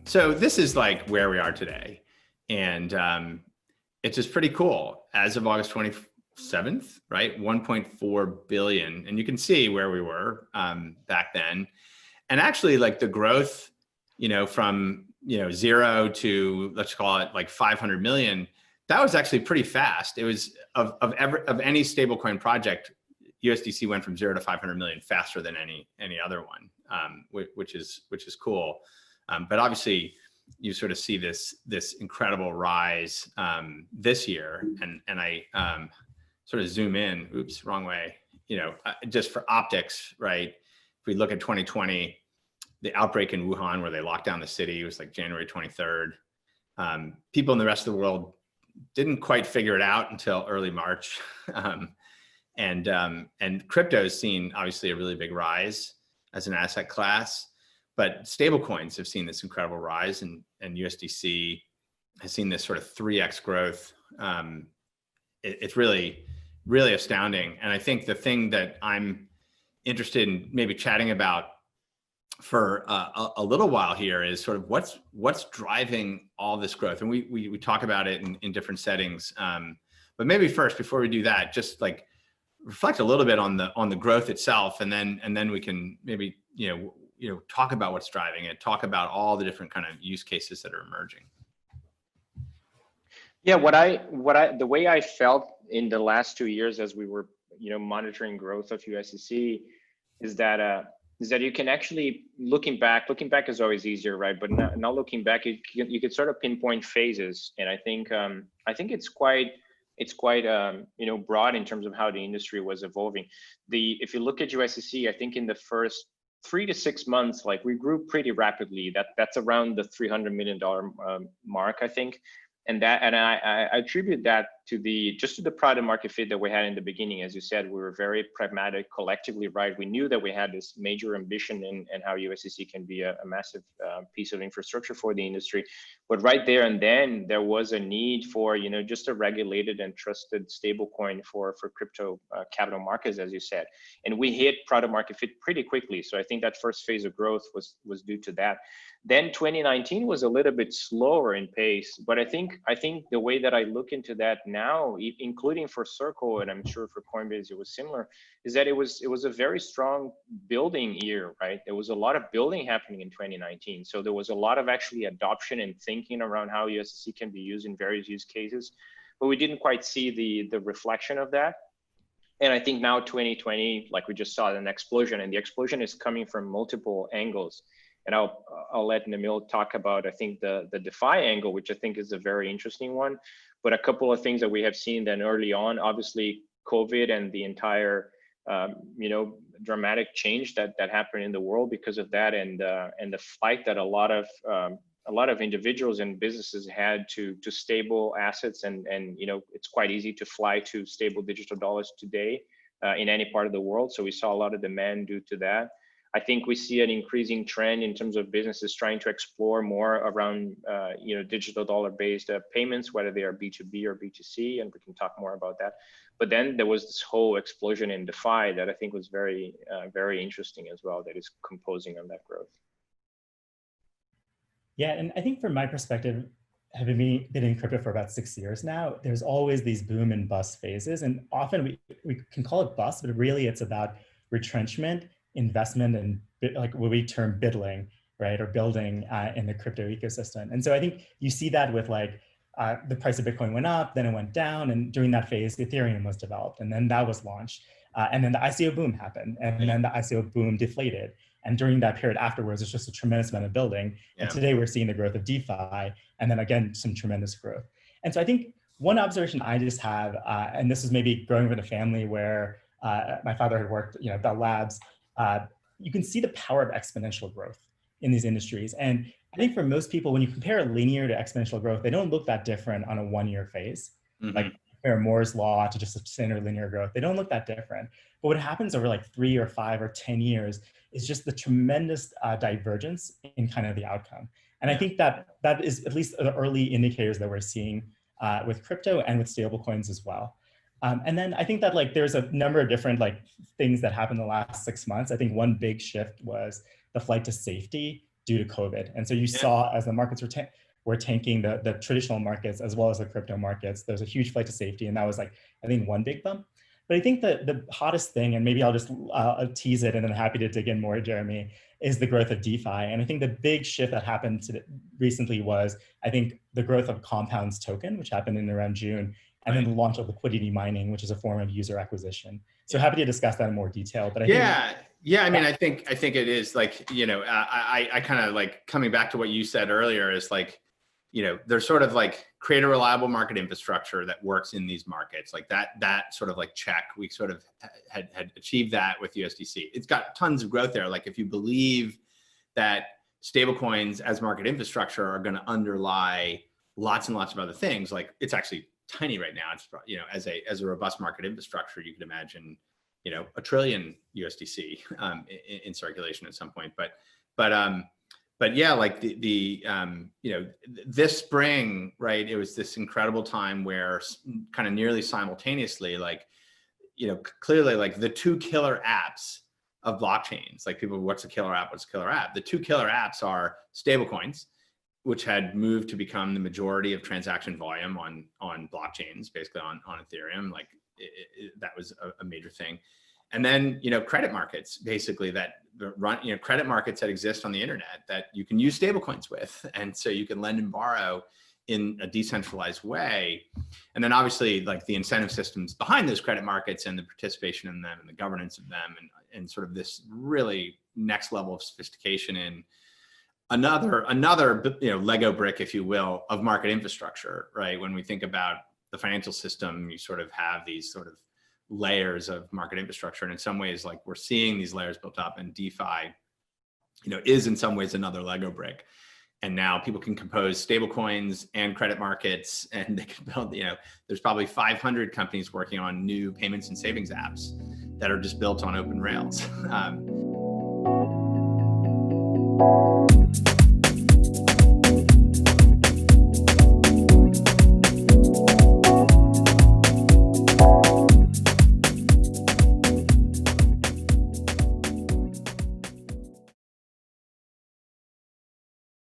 So this is like where we are today. And it's just pretty cool. As of August 27th, right? 1.4 billion. And you can see where we were back then. And actually like the growth, from, zero to, let's call it like 500 million, that was actually pretty fast. It was of any stablecoin project, USDC went from 0 to 500 million faster than any other one, which is cool. But obviously, you sort of see this incredible rise this year, and I sort of zoom in. Oops, wrong way. Just for optics, right? If we look at 2020, the outbreak in Wuhan, where they locked down the city, was like January 23rd. People in the rest of the world didn't quite figure it out until early March. And crypto has seen obviously a really big rise as an asset class, but stablecoins have seen this incredible rise, and USDC has seen this sort of 3x growth. It's really, really astounding. And I think the thing that I'm interested in maybe chatting about for a little while here is sort of what's driving all this growth. And we talk about it in different settings. But maybe first, before we do that, just like reflect a little bit on the growth itself, and then we can maybe talk about what's driving it, talk about all the different kind of use cases that are emerging. Yeah, the way I felt in the last 2 years as we were monitoring growth of USDC is that you can actually looking back is always easier, right? But now looking back, you could sort of pinpoint phases, and I think it's quite broad in terms of how the industry was evolving. If you look at USDC, I think in the first 3 to 6 months, like we grew pretty rapidly. That's around the $300 million mark, I think. And I attribute that to the product market fit that we had in the beginning. As you said, we were very pragmatic collectively, right? We knew that we had this major ambition in how USDC can be a massive piece of infrastructure for the industry. But right there and then, there was a need for just a regulated and trusted stablecoin for crypto capital markets, as you said. And we hit product market fit pretty quickly. So I think that first phase of growth was due to that. Then 2019 was a little bit slower in pace, but I think the way that I look into that now, including for Circle, and I'm sure for Coinbase it was similar, is that it was a very strong building year, right? There was a lot of building happening in 2019, so there was a lot of actually adoption and thinking around how USDC can be used in various use cases, but we didn't quite see the reflection of that. And I think now 2020, like we just saw an explosion, and the explosion is coming from multiple angles. And I'll let Nemil talk about, I think, the DeFi angle, which I think is a very interesting one. But a couple of things that we have seen then early on, obviously COVID and the entire dramatic change that happened in the world because of that, and the flight that a lot of individuals and businesses had to stable assets, and it's quite easy to fly to stable digital dollars today in any part of the world. So we saw a lot of demand due to that. I think we see an increasing trend in terms of businesses trying to explore more around, digital dollar-based payments, whether they are B2B or B2C, and we can talk more about that. But then there was this whole explosion in DeFi that I think was very, very interesting as well, that is composing on that growth. Yeah, and I think from my perspective, having been in crypto for about 6 years now, there's always these boom and bust phases, and often we can call it bust, but really it's about retrenchment, investment, and like what we term biddling, right, or building in the crypto ecosystem. And so I think you see that with like the price of Bitcoin went up, then it went down, and during that phase, Ethereum was developed, and then that was launched, and then the ICO boom happened, and then the ICO boom deflated. And during that period afterwards, it's just a tremendous amount of building. And today we're seeing the growth of DeFi, and then again, some tremendous growth. And so I think one observation I just have, and this is maybe growing with a family where my father had worked, at Bell Labs, you can see the power of exponential growth in these industries. And I think for most people, when you compare linear to exponential growth, they don't look that different on a 1-year phase. Mm-hmm. Like compare Moore's law to just a standard linear growth. They don't look that different. But what happens over like 3 or 5 or 10 years is just the tremendous divergence in kind of the outcome. And I think that is at least the early indicators that we're seeing with crypto and with stablecoins as well. And then I think that there's a number of different things that happened in the last 6 months. I think one big shift was the flight to safety due to COVID. And so you saw as the markets were tanking, the traditional markets as well as the crypto markets, there's a huge flight to safety. And that was like, I think, one big bump. But I think the hottest thing, and maybe I'll just tease it and I'm happy to dig in more, Jeremy, is the growth of DeFi. And I think the big shift that happened recently was, I think, the growth of Compound's token, which happened in around June, and then the launch of liquidity mining, which is a form of user acquisition. So happy to discuss that in more detail. But I think, I mean, I think it is like, you know, I kind of like coming back to what you said earlier is like, you know, there's sort of like create a reliable market infrastructure that works in these markets, like that sort of like check. We sort of had achieved that with USDC. It's got tons of growth there. Like if you believe that stablecoins as market infrastructure are going to underlie lots and lots of other things, like it's actually tiny right now. It's, you know, as a robust market infrastructure, you could imagine, you know, $1 trillion USDC in circulation at some point. But yeah, like you know, this spring, right, it was this incredible time where kind of nearly simultaneously, like, you know, clearly like the two killer apps of blockchains, like people, what's a killer app? What's a killer app? The two killer apps are stablecoins, which had moved to become the majority of transaction volume on blockchains, basically on Ethereum. Like that was a major thing. And then, you know, credit markets, basically that run, you know, credit markets that exist on the internet that you can use stablecoins with. And so you can lend and borrow in a decentralized way. And then obviously like the incentive systems behind those credit markets and the participation in them and the governance of them and sort of this really next level of sophistication in another, you know, Lego brick, if you will, of market infrastructure, right? When we think about the financial system, you sort of have these sort of layers of market infrastructure. And in some ways, like we're seeing these layers built up, and DeFi, you know, is in some ways another Lego brick. And now people can compose stable coins and credit markets, and they can build, you know, there's probably 500 companies working on new payments and savings apps that are just built on open rails.